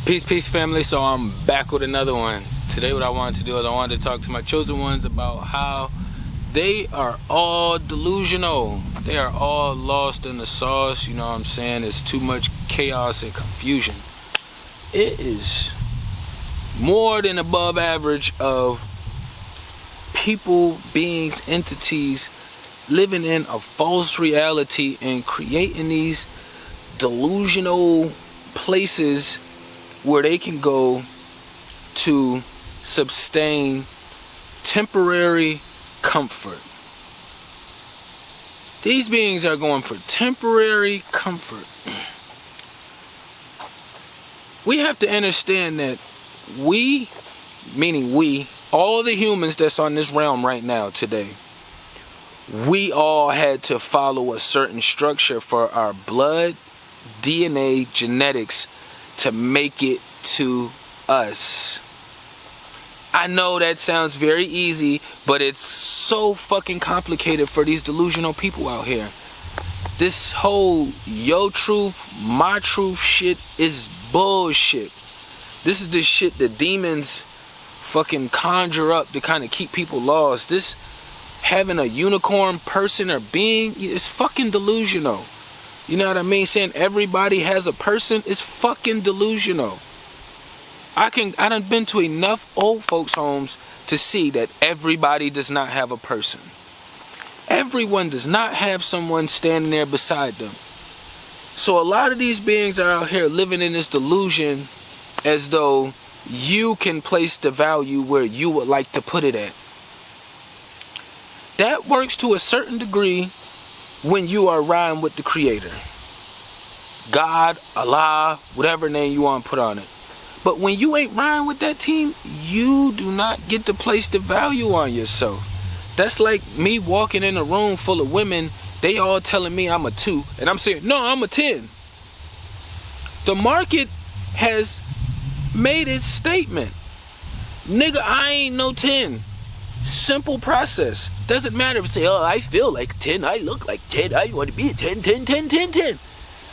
Peace family. So I'm back with another one. Today what I wanted to do is I wanted to talk to my chosen ones about how they are all delusional. They are all lost in the sauce, you know what I'm saying? There's too much chaos and confusion. It is more than above average of people, beings, entities living in a false reality and creating these delusional places where they can go to sustain temporary comfort. These beings are going for temporary comfort. We have to understand that we, meaning we, all the humans that's on this realm right now today, we all had to follow a certain structure for our blood, DNA, genetics to make it to us. I know that sounds very easy, but it's so fucking complicated for these delusional people out here. This whole yo truth, my truth shit is bullshit. This is the shit that demons fucking conjure up to kind of keep people lost. This having a unicorn person or being is fucking delusional. You know what I mean? Saying everybody has a person is fucking delusional. I done been to enough old folks' homes to see that everybody does not have a person. Everyone does not have someone standing there beside them. So a lot of these beings are out here living in this delusion as though you can place the value where you would like to put it at. That works to a certain degree when you are riding with the Creator. God, Allah, whatever name you want to put on it. But when you ain't riding with that team, you do not get to place the value on yourself. That's like me walking in a room full of women, they all telling me I'm a 2, and I'm saying, no, I'm a 10. The market has made its statement. Nigga, I ain't no 10. Simple process. Doesn't matter if you say, oh, I feel like 10, I look like 10, I want to be a 10, 10, 10, 10, 10.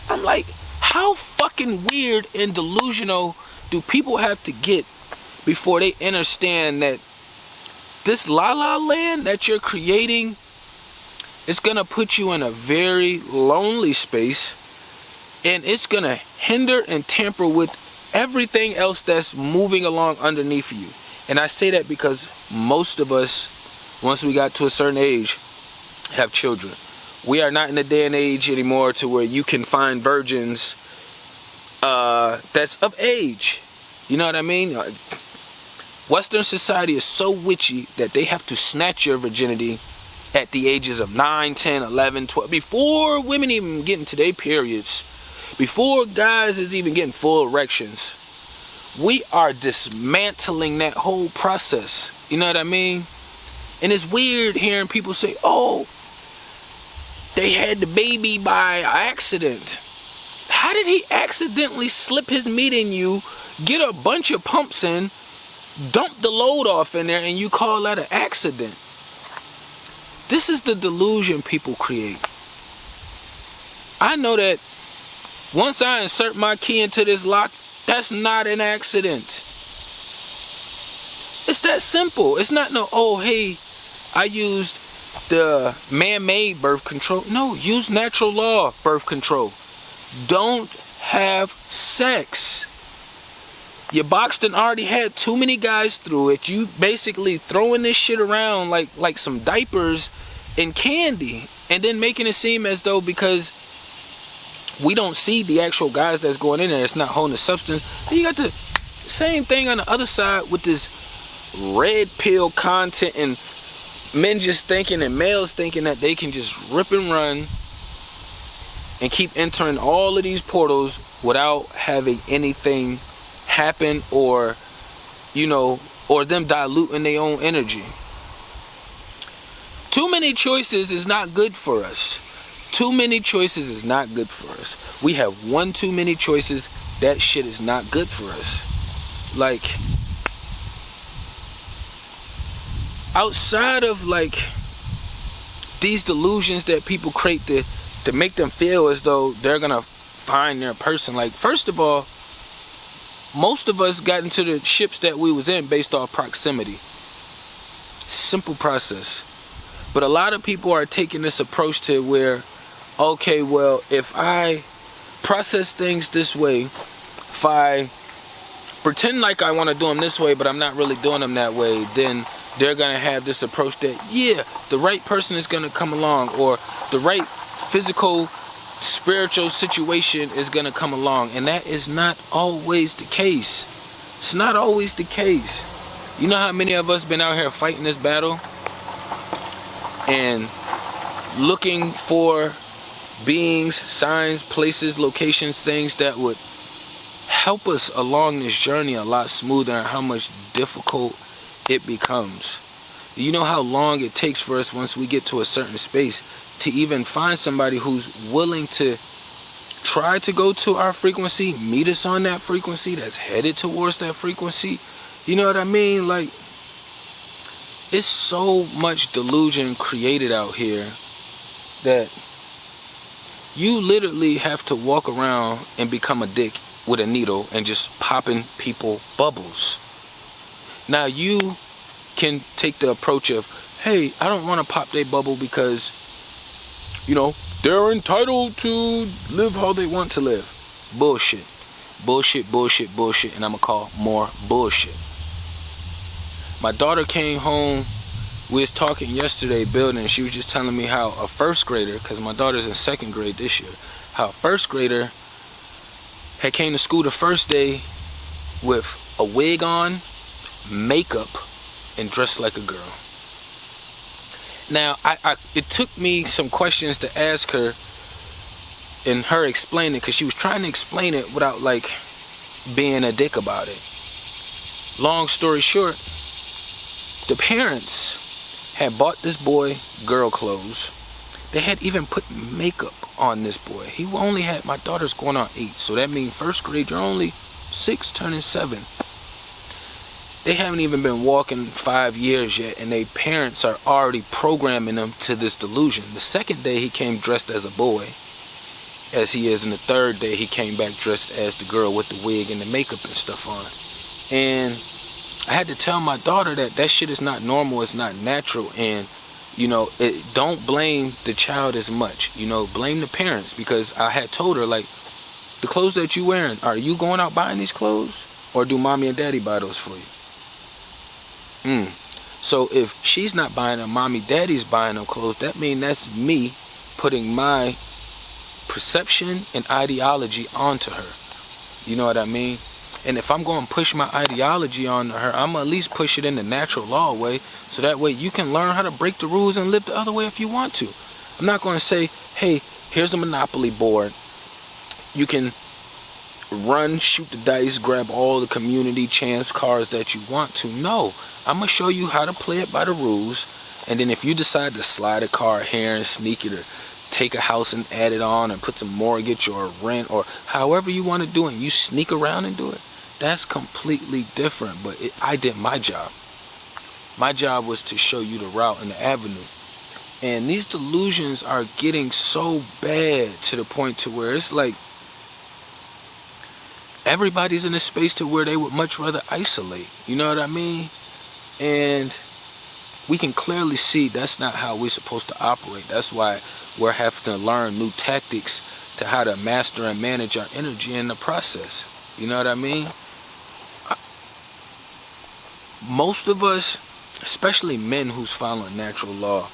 I'm like, how fucking weird and delusional do people have to get before they understand that this la-la land that you're creating is going to put you in a very lonely space, and it's going to hinder and tamper with everything else that's moving along underneath you. And I say that because most of us, once we got to a certain age, have children. We are not in the day and age anymore to where you can find virgins that's of age. You know what I mean? Western society is so witchy that they have to snatch your virginity at the ages of 9, 10, 11, 12, before women even get into their periods, before guys is even getting full erections. We are dismantling that whole process. You know what I mean? And it's weird hearing people say, oh, they had the baby by accident. How did he accidentally slip his meat in you, get a bunch of pumps in, dump the load off in there, and you call that an accident? This is the delusion people create. I know that once I insert my key into this lock, that's not an accident. It's that simple. It's not no, oh, hey, I used the man-made birth control. No, use natural law birth control. Don't have sex. Your box done already had too many guys through it. You basically throwing this shit around like some diapers and candy, and then making it seem as though because we don't see the actual guys that's going in there, it's not holding the substance. You got the same thing on the other side with this red pill content and men just thinking and males thinking that they can just rip and run and keep entering all of these portals without having anything happen, or you know, or them diluting their own energy. Too many choices is not good for us. Too many choices is not good for us. We have one too many choices. That shit is not good for us. Like, outside of like these delusions that people create to make them feel as though they're gonna find their person. Like, first of all, most of us got into the ships that we was in based off proximity. Simple process. But a lot of people are taking this approach to where, okay, well, if I process things this way, if I pretend like I want to do them this way, but I'm not really doing them that way, then they're going to have this approach that, yeah, the right person is going to come along, or the right physical, spiritual situation is going to come along. And that is not always the case. It's not always the case. You know how many of us been out here fighting this battle and looking for beings, signs, places, locations, things that would help us along this journey a lot smoother, and how much difficult it becomes. You know how long it takes for us once we get to a certain space to even find somebody who's willing to try to go to our frequency, meet us on that frequency, that's headed towards that frequency. You know what I mean? Like, it's so much delusion created out here that you literally have to walk around and become a dick with a needle and just popping people bubbles. Now you can take the approach of, hey, I don't want to pop their bubble because, you know, they're entitled to live how they want to live. Bullshit. Bullshit, bullshit, bullshit, and I'm gonna call more bullshit. My daughter came home, we was talking yesterday building, and she was just telling me how a first grader, because my daughter's in 2nd grade this year, how a first grader had came to school the first day with a wig on, makeup, and dressed like a girl. Now, it took me some questions to ask her and her explain it, because she was trying to explain it without like being a dick about it. Long story short, the parents had bought this boy girl clothes. They had even put makeup on this boy. He only had, my daughter's going on 8, so that means first grade, you're only 6 turning 7. They haven't even been walking 5 years yet, and their parents are already programming them to this delusion. The 2nd day he came dressed as a boy, as he is, and the 3rd day he came back dressed as the girl with the wig and the makeup and stuff on. And I had to tell my daughter that that shit is not normal, it's not natural, and you know, don't blame the child as much. You know, blame the parents, because I had told her, like, the clothes that you wearing, are you going out buying these clothes, or do mommy and daddy buy those for you? So if she's not buying them, mommy, daddy's buying them clothes, that means that's me putting my perception and ideology onto her. You know what I mean? And if I'm going to push my ideology on her, I'm going to at least push it in the natural law way, so that way you can learn how to break the rules and live the other way if you want to. I'm not going to say, hey, here's a Monopoly board. You can run, shoot the dice, grab all the community chance cards that you want to. No, I'm going to show you how to play it by the rules. And then if you decide to slide a card here and sneak it, or take a house and add it on, and put some mortgage or rent, or however you want to do it, and you sneak around and do it, that's completely different. But I did my job. My job was to show you the route and the avenue. And these delusions are getting so bad to the point to where it's like everybody's in a space to where they would much rather isolate. You know what I mean? And we can clearly see that's not how we're supposed to operate. That's why we're having to learn new tactics to how to master and manage our energy in the process. You know what I mean? Most of us, especially men who's following natural law,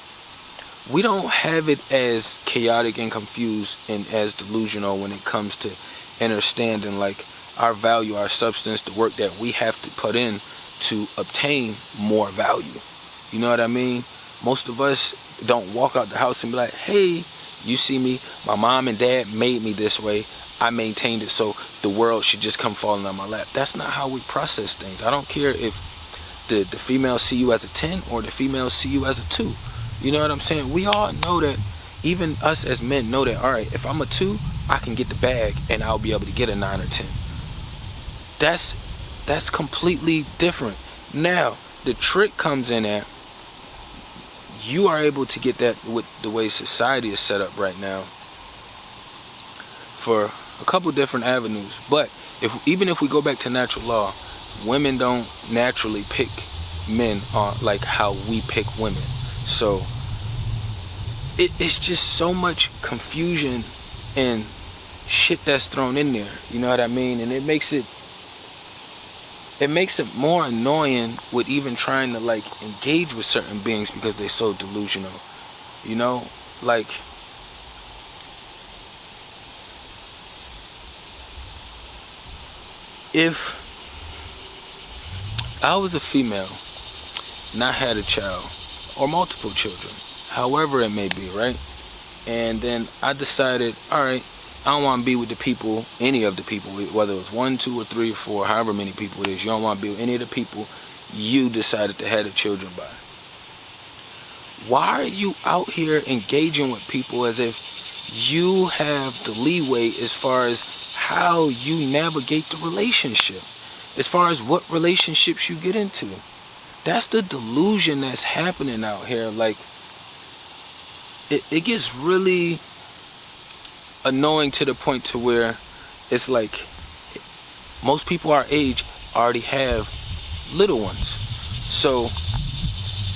we don't have it as chaotic and confused and as delusional when it comes to understanding like our value, our substance, the work that we have to put in to obtain more value. You know what I mean? Most of us don't walk out the house and be like, hey, you see me, my mom and dad made me this way, I maintained it, so the world should just come falling on my lap. That's not how we process things. I don't care if the females see you as a 10 or the females see you as a 2. You know what I'm saying? We all know that, even us as men know that, all right, if I'm a 2, I can get the bag and I'll be able to get a 9 or 10. That's completely different. Now, the trick comes in at you are able to get that with the way society is set up right now. For a couple different avenues. But even if we go back to natural law, women don't naturally pick men on like how we pick women. So it's just so much confusion and shit that's thrown in there. You know what I mean? And it makes it more annoying with even trying to like engage with certain beings because they're so delusional. You know, like if I was a female and I had a child or multiple children, however it may be, right? And then I decided, all right, I don't want to be with the people, any of the people, whether it was 1, 2, or 3, or 4, however many people it is. You don't want to be with any of the people you decided to have the children by. Why are you out here engaging with people as if you have the leeway as far as how you navigate the relationship, as far as what relationships you get into? That's the delusion that's happening out here. Like, it gets really annoying to the point to where it's like most people our age already have little ones. So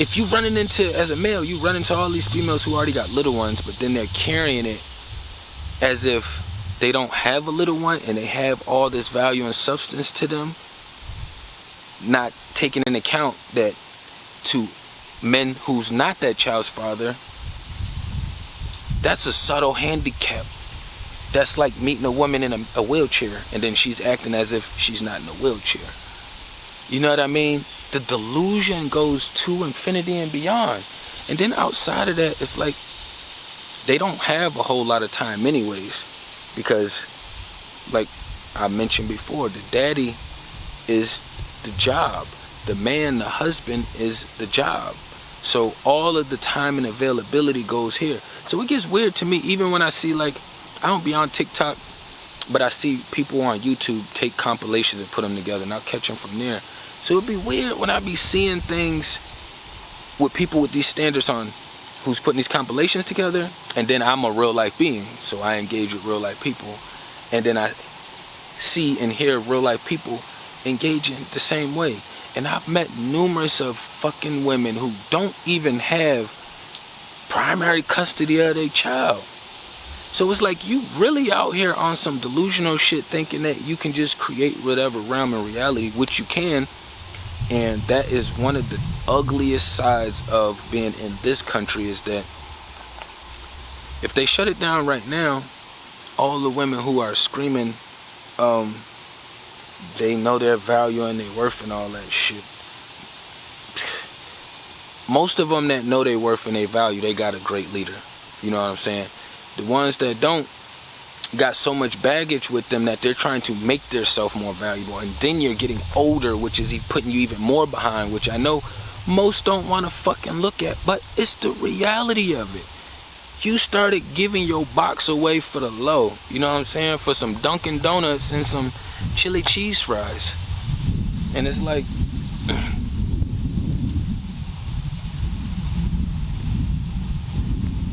if you running into, as a male, you run into all these females who already got little ones, but then they're carrying it as if they don't have a little one and they have all this value and substance to them, not taking into account that to men who's not that child's father, that's a subtle handicap. That's like meeting a woman in a wheelchair and then she's acting as if she's not in a wheelchair. You know what I mean? The delusion goes to infinity and beyond. And then outside of that, it's like they don't have a whole lot of time anyways, because like I mentioned before, the daddy is the job. The man, the husband, is the job. So all of the time and availability goes here. So it gets weird to me, even when I see, like, I don't be on TikTok, but I see people on YouTube take compilations and put them together, and I'll catch them from there. So it'd be weird when I be seeing things with people with these standards on who's putting these compilations together, and then I'm a real life being, so I engage with real life people, and then I see and hear real life people engaging the same way. And I've met numerous of fucking women who don't even have primary custody of their child. So it's like you really out here on some delusional shit, thinking that you can just create whatever realm of reality, which you can. And that is one of the ugliest sides of being in this country, is that if they shut it down right now, all the women who are screaming, they know their value and their worth and all that shit. Most of them that know their worth and their value, they got a great leader. You know what I'm saying? The ones that don't got so much baggage with them that they're trying to make themselves more valuable. And then you're getting older, which is putting you even more behind, which I know most don't want to fucking look at. But it's the reality of it. You started giving your box away for the low. You know what I'm saying? For some Dunkin' Donuts and some chili cheese fries. And it's like,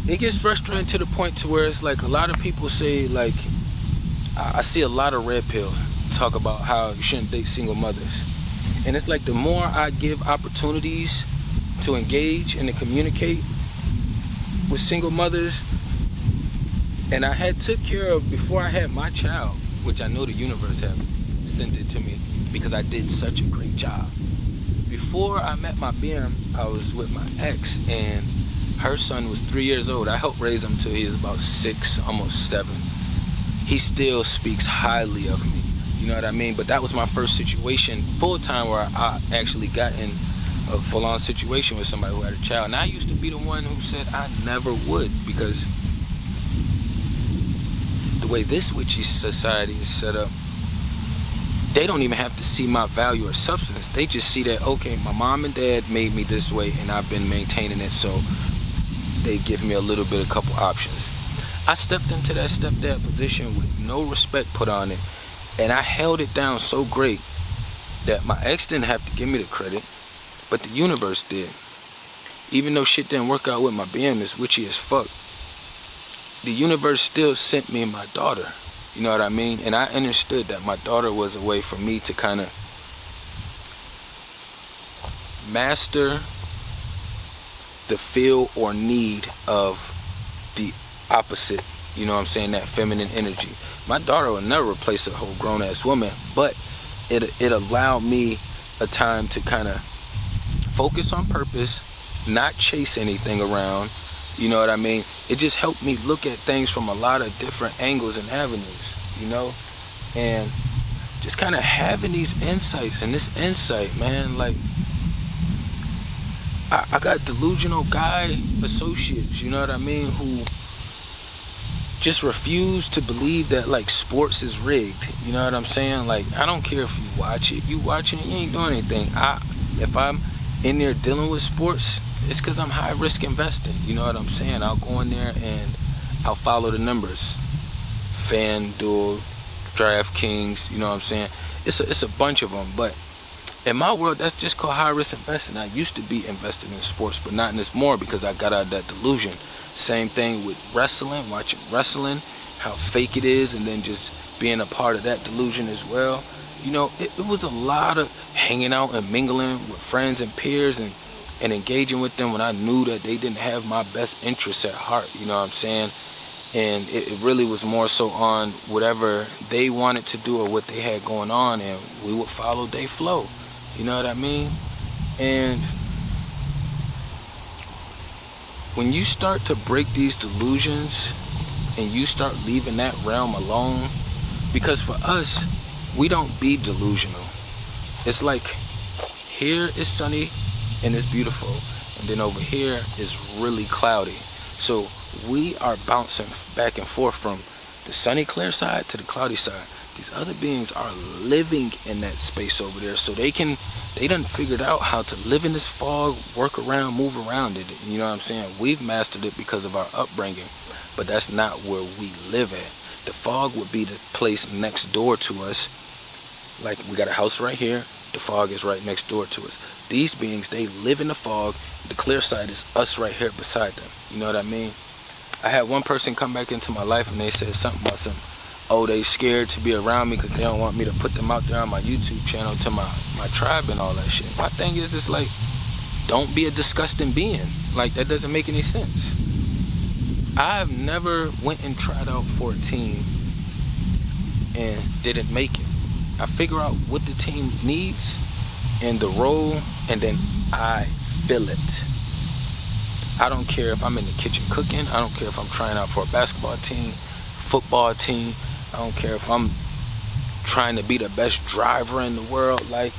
it gets frustrating to the point to where it's like a lot of people say, like, I see a lot of red pill talk about how you shouldn't date single mothers. And it's like the more I give opportunities to engage and to communicate with single mothers, and I had took care of before I had my child, which I know the universe have sent it to me because I did such a great job. Before I met my BM, I was with my ex, and her son was 3 years old. I helped raise him till he was about 6, almost 7. He still speaks highly of me. You know what I mean? But that was my first situation full time where I actually got in a full-on situation with somebody who had a child. And I used to be the one who said I never would, because the way this witchy society is set up, they don't even have to see my value or substance. They just see that, okay, my mom and dad made me this way and I've been maintaining it, so they give me a little bit, a couple options. I stepped into that stepdad position with no respect put on it, and I held it down so great that my ex didn't have to give me the credit, but the universe did. Even though shit didn't work out with my BM, it's witchy as fuck, the universe still sent me my daughter. You know what I mean? And I understood that my daughter was a way for me to kind of master the feel or need of the opposite, you know what I'm saying, that feminine energy. My daughter will never replace a whole grown-ass woman, but it allowed me a time to kind of focus on purpose, not chase anything around, you know what I mean? It just helped me look at things from a lot of different angles and avenues, you know? And just kind of having these insights, and this insight, man, like, I got delusional guy associates, you know what I mean, who just refuse to believe that, like, sports is rigged, you know what I'm saying? Like, I don't care if you watch it, you ain't doing anything. If I'm in there dealing with sports, it's because I'm high risk investing, you know what I'm saying? I'll go in there and I'll follow the numbers. FanDuel, DraftKings, you know what I'm saying? It's a bunch of them, but in my world, that's just called high risk investing. I used to be invested in sports, but not in this more because I got out of that delusion. Same thing with wrestling, watching wrestling, how fake it is, and then just being a part of that delusion as well. You know, it was a lot of hanging out and mingling with friends and peers and engaging with them when I knew that they didn't have my best interests at heart, you know what I'm saying? And it really was more so on whatever they wanted to do or what they had going on, and we would follow their flow. You know what I mean? And when you start to break these delusions and you start leaving that realm alone, because for us, we don't be delusional. It's like here is sunny and it's beautiful, and then over here is really cloudy. So we are bouncing back and forth from the sunny clear side to the cloudy side. These other beings are living in that space over there, so they done figured out how to live in this fog, work around, move around it. You know what I'm saying? We've mastered it because of our upbringing, but that's not where we live at. The fog would be the place next door to us. Like, we got a house right here, the fog is right next door to us. These beings, they live in the fog. The clear side is us right here beside them. You know what I mean? I had one person come back into my life and they said something about they scared to be around me because they don't want me to put them out there on my YouTube channel to my tribe and all that shit. My thing is, it's like, don't be a disgusting being. Like, that doesn't make any sense. I've never went and tried out for a team and didn't make it. I figure out what the team needs and the role, and then I fill it. I don't care if I'm in the kitchen cooking. I don't care if I'm trying out for a basketball team, football team. I don't care if I'm trying to be the best driver in the world. Like,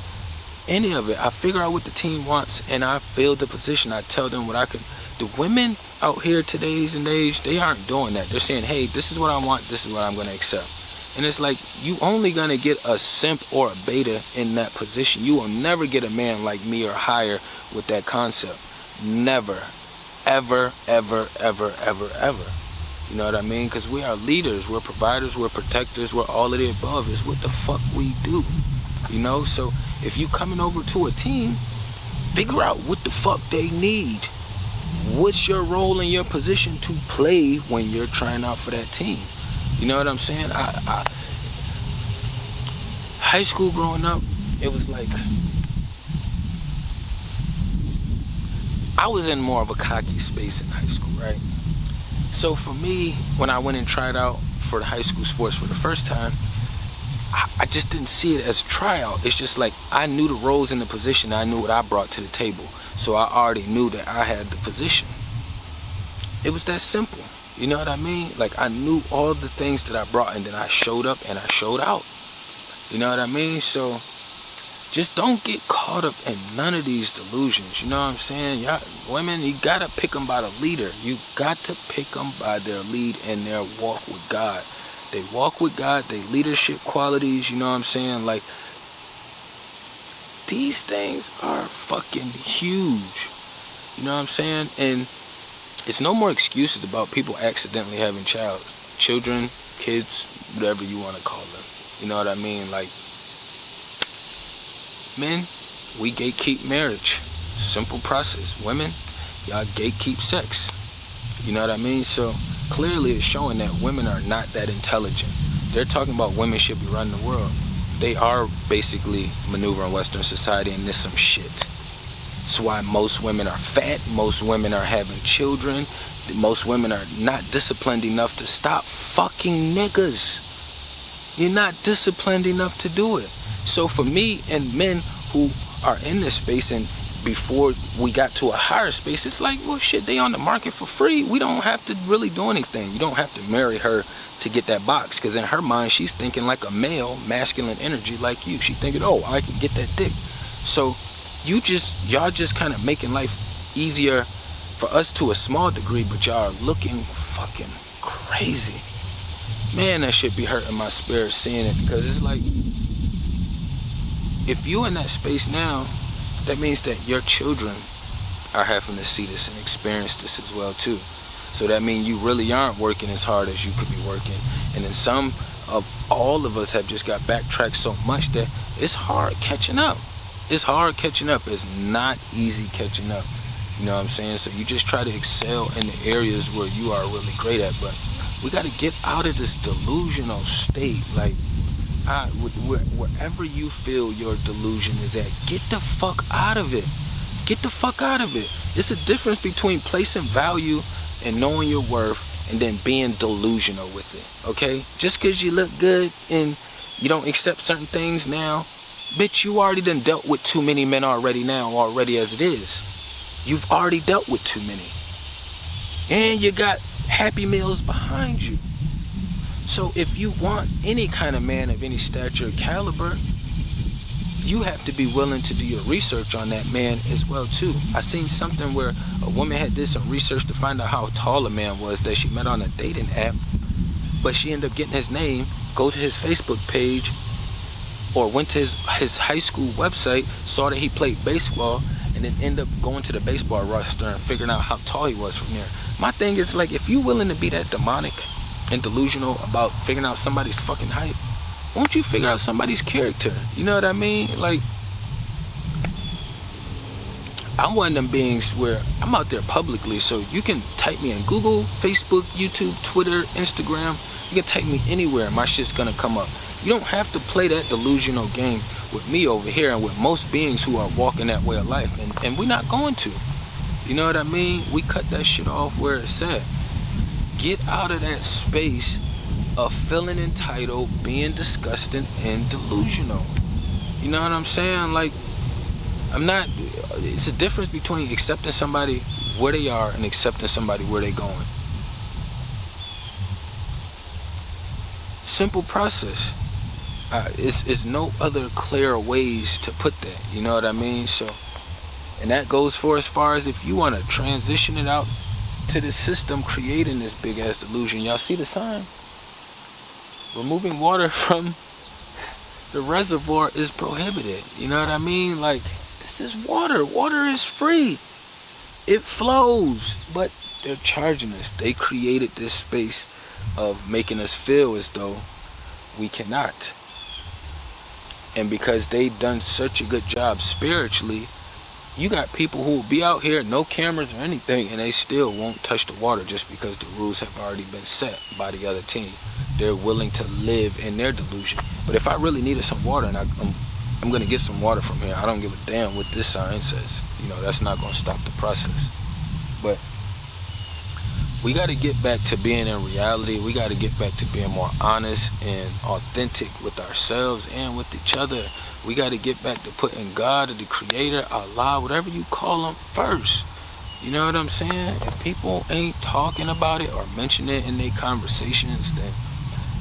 any of it, I figure out what the team wants and I fill the position. I tell them what I can. The women out here today's and age, they aren't doing that. They're saying, hey, this is what I want, this is what I'm going to accept. And it's like, you only going to get a simp or a beta in that position. You will never get a man like me or higher with that concept. Never. Ever, ever, ever, ever, ever. You know what I mean? Because we are leaders, we're providers, we're protectors, we're all of the above. It's what the fuck we do. You know? So if you coming over to a team, figure out what the fuck they need. What's your role in your position to play when you're trying out for that team? You know what I'm saying? High school growing up, it was like, I was in more of a cocky space in high school, right? So for me, when I went and tried out for the high school sports for the first time, I just didn't see it as a tryout. It's just like, I knew the roles in the position. I knew what I brought to the table. So I already knew that I had the position. It was that simple. You know what I mean? Like, I knew all the things that I brought, and then I showed up and I showed out. You know what I mean? So just don't get caught up in none of these delusions. You know what I'm saying? Y'all, women, you gotta pick them by the leader. You got to pick them by their lead and their walk with God. They walk with God, they leadership qualities, you know what I'm saying? Like, these things are fucking huge. You know what I'm saying? And it's no more excuses about people accidentally having children, kids, whatever you want to call them. You know what I mean? Like, men, we gatekeep marriage. Simple process. Women, y'all gatekeep sex. You know what I mean? So clearly it's showing that women are not that intelligent. they're talking about women should be running the world. They are basically maneuvering Western society, and this some shit. That's why most women are fat, most women are having children, most women are not disciplined enough to stop fucking niggas. You're not disciplined enough to do it. So for me and men who are in this space, and before we got to a higher space, it's like, well, shit, they on the market for free. We don't have to really do anything. You don't have to marry her to get that box, because in her mind, she's thinking like a male, masculine energy like you. She thinking, oh, I can get that dick. So y'all just kind of making life easier for us to a small degree, but y'all are looking fucking crazy. Man, that shit be hurting my spirit seeing it, because it's like, if you in that space now, that means that your children are having to see this and experience this as well too. So that means you really aren't working as hard as you could be working. And then some of all of us have just got backtracked so much that it's hard catching up. It's hard catching up. It's not easy catching up. You know what I'm saying? So you just try to excel in the areas where you are really great at. But we got to get out of this delusional state. Like, wherever you feel your delusion is at, get the fuck out of it. Get the fuck out of it. It's a difference between placing value and knowing your worth and then being delusional with it, okay? Just because you look good and you don't accept certain things now, bitch, you already done dealt with too many men already as it is. You've already dealt with too many. And you got happy meals behind you. So if you want any kind of man of any stature or caliber, you have to be willing to do your research on that man as well too. I seen something where a woman had did some research to find out how tall a man was that she met on a dating app, but she ended up getting his name, go to his Facebook page, or went to his high school website, saw that he played baseball, and then end up going to the baseball roster and figuring out how tall he was from there. My thing is, like, if you willing to be that demonic and delusional about figuring out somebody's fucking height, won't you figure out somebody's character? You know what I mean? Like, I'm one of them beings where I'm out there publicly, so you can type me in Google, Facebook, YouTube, Twitter, Instagram. You can type me anywhere, my shit's gonna come up. You don't have to play that delusional game with me over here and with most beings who are walking that way of life, and we're not going to. You know what I mean? We cut that shit off where it's at. Get out of that space of feeling entitled, being disgusting, and delusional. You know what I'm saying? Like, it's a difference between accepting somebody where they are and accepting somebody where they're going. Simple process. It's no other clear ways to put that. You know what I mean? So, and that goes for as far as if you want to transition it out to the system creating this big ass delusion. Y'all see the sign? Removing water from the reservoir is prohibited. You know what I mean? Like, this is water. Water is free. It flows. But they're charging us. They created this space of making us feel as though we cannot. And because they've done such a good job spiritually, you got people who will be out here, no cameras or anything, and they still won't touch the water just because the rules have already been set by the other team. They're willing to live in their delusion. But if I really needed some water and I'm going to get some water from here, I don't give a damn what this sign says. You know, that's not going to stop the process. But we got to get back to being in reality. We got to get back to being more honest and authentic with ourselves and with each other. We got to get back to putting God or the Creator, Allah, whatever you call Him, first. You know what I'm saying? If people ain't talking about it or mention it in their conversations, then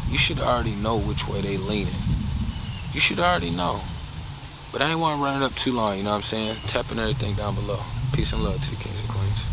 you should already know which way they leaning. You should already know. But I ain't want to run it up too long, you know what I'm saying? Tapping everything down below. Peace and love to the kings and queens.